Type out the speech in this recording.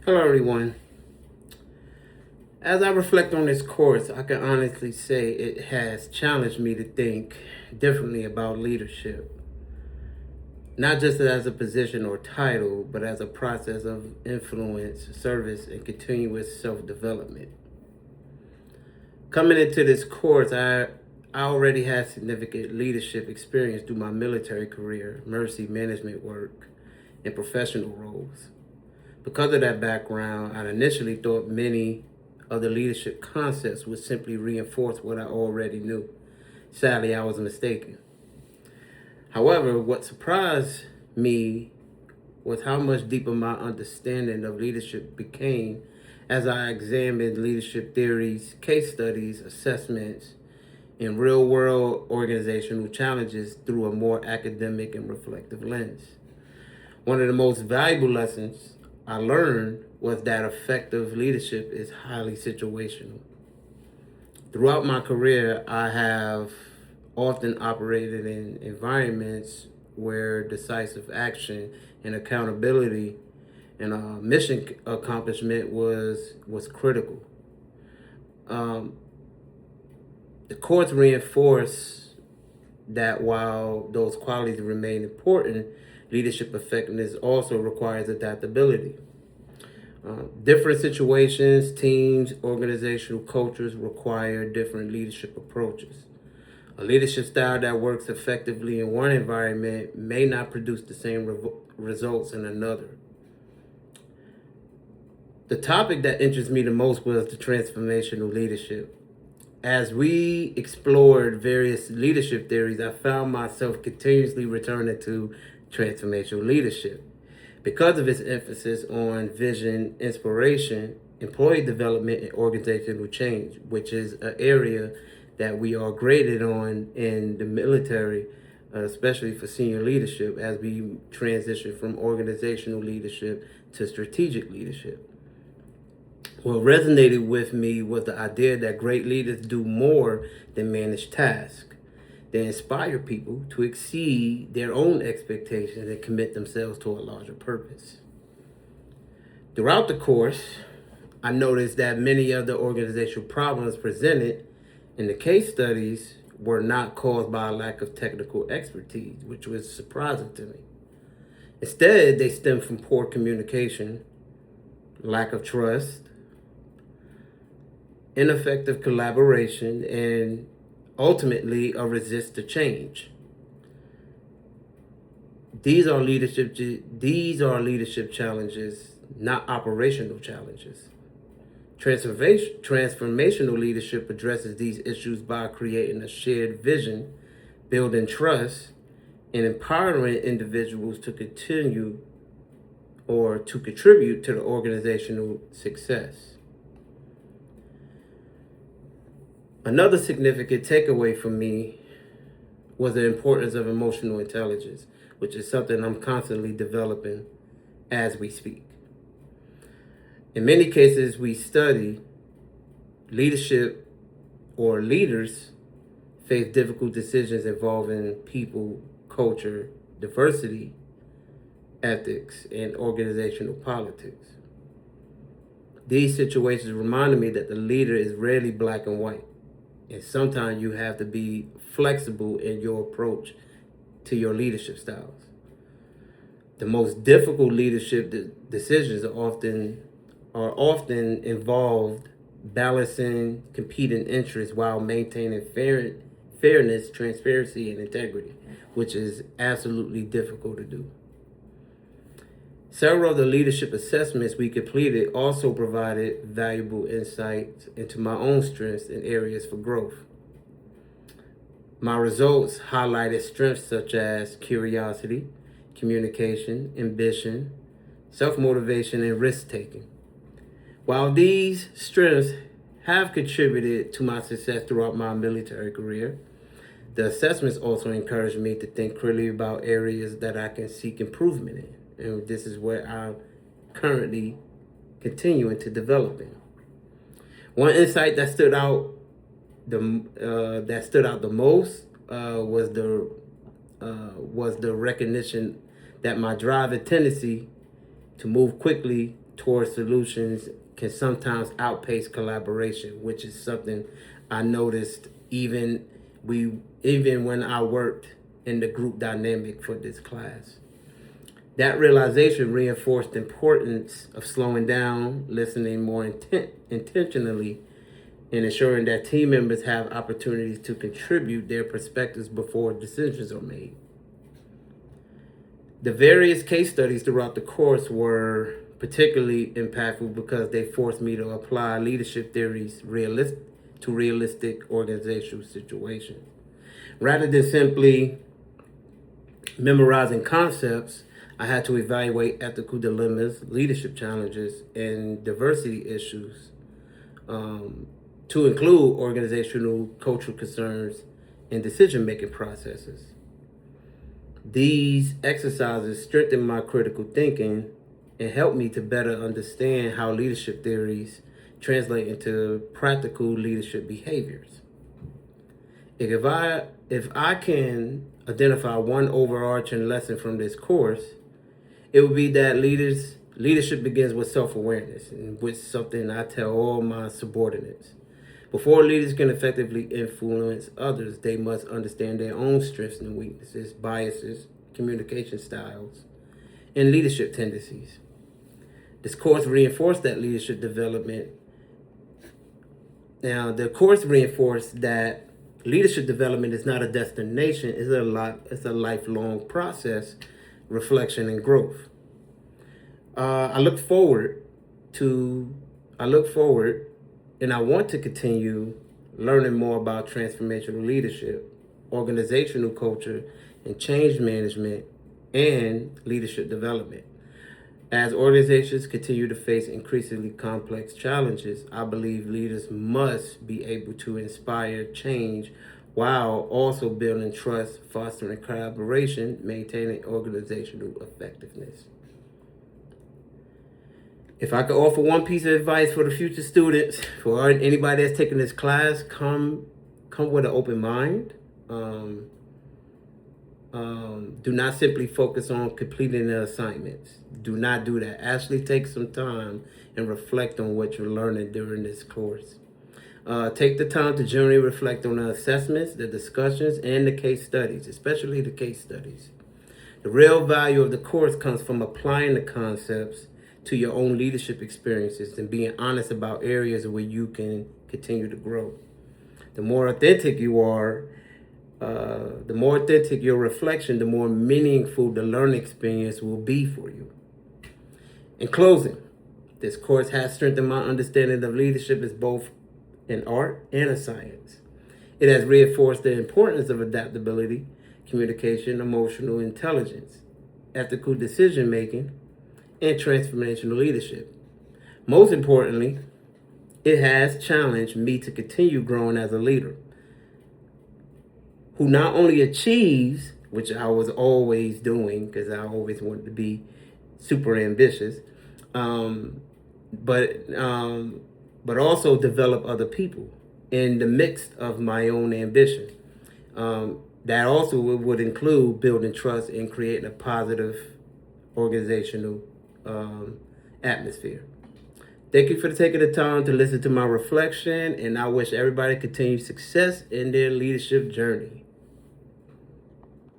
Hello, everyone. As I reflect on this course, I can honestly say it has challenged me to think differently about leadership, not just as a position or title, but as a process of influence, service, and continuous self development. Coming into this course, I already had significant leadership experience through my military career, mercy management work, and professional roles. Because of that background, I initially thought many of the leadership concepts would simply reinforce what I already knew. Sadly, I was mistaken. However, what surprised me was how much deeper my understanding of leadership became as I examined leadership theories, case studies, assessments, and real world organizational challenges through a more academic and reflective lens. One of the most valuable lessons I learned was that effective leadership is highly situational. Throughout my career, I have often operated in environments where decisive action and accountability and mission accomplishment was critical. Um, the courts reinforce that while those qualities remain important, leadership effectiveness also requires adaptability. Different situations, teams, organizational cultures require different leadership approaches. A leadership style that works effectively in one environment may not produce the same results in another. The topic that interests me the most was the transformational leadership. As we explored various leadership theories, I found myself continuously returning to transformational leadership because of its emphasis on vision, inspiration, employee development, and organizational change, which is an area that we are graded on in the military, especially for senior leadership, as we transition from organizational leadership to strategic leadership. What resonated with me was the idea that great leaders do more than manage tasks. They inspire people to exceed their own expectations and commit themselves to a larger purpose. Throughout the course, I noticed that many of the organizational problems presented in the case studies were not caused by a lack of technical expertise, which was surprising to me. Instead, they stemmed from poor communication, lack of trust, ineffective collaboration, and ultimately a resist to change. These are leadership challenges, not operational challenges. Transformational leadership addresses these issues by creating a shared vision, building trust, and empowering individuals to continue or to contribute to the organizational success. Another significant takeaway for me was the importance of emotional intelligence, which is something I'm constantly developing as we speak. In many cases, we study leadership or leaders face difficult decisions involving people, culture, diversity, ethics, and organizational politics. These situations reminded me that the leader is rarely black and white, and sometimes you have to be flexible in your approach to your leadership styles. The most difficult leadership decisions are often involved balancing competing interests while maintaining fairness, transparency, and integrity, which is absolutely difficult to do. Several of the leadership assessments we completed also provided valuable insights into my own strengths and areas for growth. My results highlighted strengths such as curiosity, communication, ambition, self motivation, and risk taking. While these strengths have contributed to my success throughout my military career, the assessments also encouraged me to think critically about areas that I can seek improvement in. And this is where I'm currently continuing to develop in. One insight that stood out the most was the recognition that my drive and tendency to move quickly towards solutions can sometimes outpace collaboration, which is something I noticed even when I worked in the group dynamic for this class. That realization reinforced the importance of slowing down, listening more intentionally, and ensuring that team members have opportunities to contribute their perspectives before decisions are made. The various case studies throughout the course were particularly impactful because they forced me to apply leadership theories to realistic organizational situations. Rather than simply memorizing concepts, I had to evaluate ethical dilemmas, leadership challenges, and diversity issues, to include organizational cultural concerns and decision-making processes. These exercises strengthened my critical thinking and helped me to better understand how leadership theories translate into practical leadership behaviors. If I can identify one overarching lesson from this course, it would be that leadership begins with self-awareness, and which is something I tell all my subordinates. Before leaders can effectively influence others, they must understand their own strengths and weaknesses, biases, communication styles, and leadership tendencies. This course reinforced that leadership development. Now, the course reinforced that leadership development is not a destination; it's a lifelong process, reflection, and growth. I look forward to I look forward and I want to continue learning more about transformational leadership, organizational culture, and change management and leadership development. As organizations continue to face increasingly complex challenges, I believe leaders must be able to inspire change while also building trust, fostering collaboration, maintaining organizational effectiveness. If I could offer one piece of advice for the future students, for anybody that's taking this class, come with an open mind. Do not simply focus on completing the assignments. Do not do that. Actually take some time and reflect on what you're learning during this course. Take the time to generally reflect on the assessments, the discussions, and the case studies, especially the case studies. The real value of the course comes from applying the concepts to your own leadership experiences and being honest about areas where you can continue to grow. The more authentic you are, the more authentic your reflection, the more meaningful the learning experience will be for you. In closing, this course has strengthened my understanding of leadership as both an art and a science. It has reinforced the importance of adaptability, communication, emotional intelligence, ethical decision making, and transformational leadership. Most importantly, it has challenged me to continue growing as a leader who not only achieves, which I was always doing because I always wanted to be super ambitious, but also develop other people in the mix of my own ambition. That also would include building trust and creating a positive organizational atmosphere. Thank you for taking the time to listen to my reflection, and I wish everybody continued success in their leadership journey.